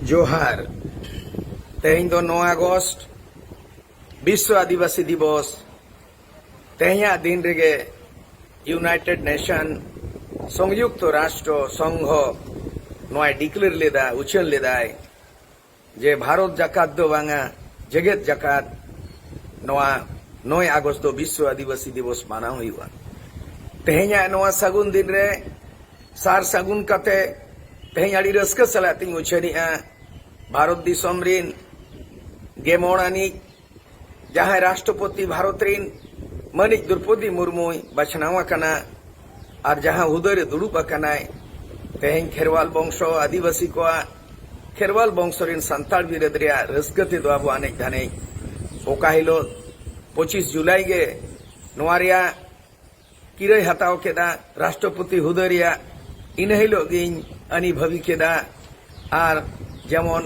जोहार तेहन दो 9 अगस्त विश्व आदिवासी दिवस तेहना दिन रेगे यूनाइटेड नेशन संयुक्त राष्ट्र संघ नोआ डिक्लेयर लेदा उछल लेदाय जे भारत जाकात दो बांगा जगत जाकात नोआ 9 अगस्त दो विश्व आदिवासी दिवस माना हुआ तेहना नोआ सगुन दिन रे सार सगुन कते तेहन आड़ी रस्क सलाती उछनिया भारत दिसम रिन गेमोणानी जहां राष्ट्रपति भारत रिन मानिक द्रौपदी मुर्मू बाछनावा कना और जहां हुदरे दुड़ुब अकनाय तेहन खेरवाल वंश आदिवासी को खेरवाल वंश रिन सान्ताल बिराद रिया रस्कते दो आबो अनेक धाने ओका हिलो 25 जुलाई गे नोआ रिया किराय हताव केदा राष्ट्रपति हुदरिया इन हिलो गिन अनि भवि केदा और जेमन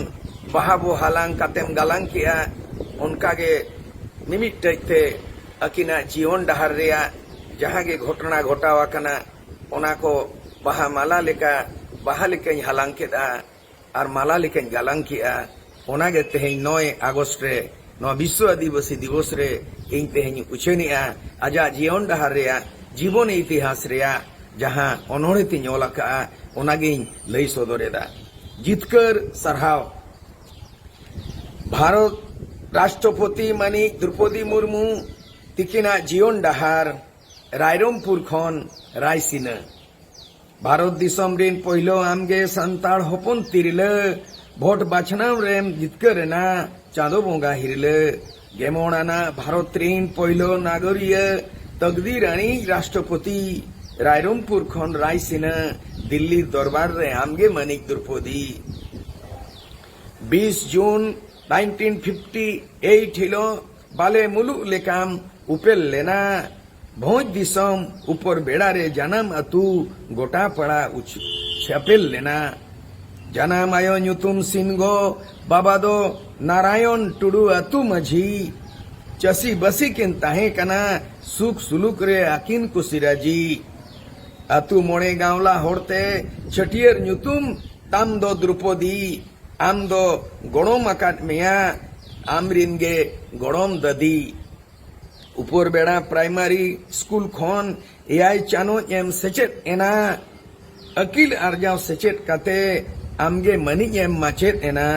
बाहाबो हालांग कातेम गालांग किया उनका गे मिमिटते अकिना जीवन डहार रिया जहां गे घटना घटावा कना ओना को बाहा माला लेका बाहा लेकन हालांग केदा और माला लेकन गालांग किया ओना गे तेहन 9 अगस्त रे नोआ विश्व आदिवासी दिवस रे इन तेहन उछनिया आजा जीवन डहार रिया जीवन इतिहास रिया जहां अनोड़े ती नोलका ओनागिन लई सदरेदा जितकर सरहाव भारत राष्ट्रपति मानिक द्रौपदी मुर्मू तिकिना जीवन डहार रायरमपुर खन रायसिना भारत दिसम रिन पहिलो आमगे सान्ताल हपन तिरले भोट बाछनाव रेम जितकरना चांदो बोंगा हिरले गेमोणाना भारत रिन पहिलो नागरिक तकदीरानी राष्ट्रपति रायरमपुर खन रायसिना दिल्ली दरबार रे आमगे मानिक द्रौपदी 20 जून 1958 हिलो बाले मुलुक लेकाम उपेल लेना भोज दिसम ऊपर बेड़ा रे जानम अतु गोटा पड़ा उच छापेल लेना जानम आयो नुतुम सिंगो बाबा दो नारायण टुडू अतु मझी चसी बसी किन ताहे कना सुख सुलुक रे आकिन कुसिराजी अतु मोड़े गावला होड़ते छटियर नुतुम ताम दो द्रौपदी आम दो गणोम आकाट मेया आमरिन गे गणोम ददी ऊपर बेड़ा प्राइमरी स्कूल खन एआई चानो एम सेचेट एना अकिल आरजाव सेचेट काते आमगे मनी एम माचेट एना।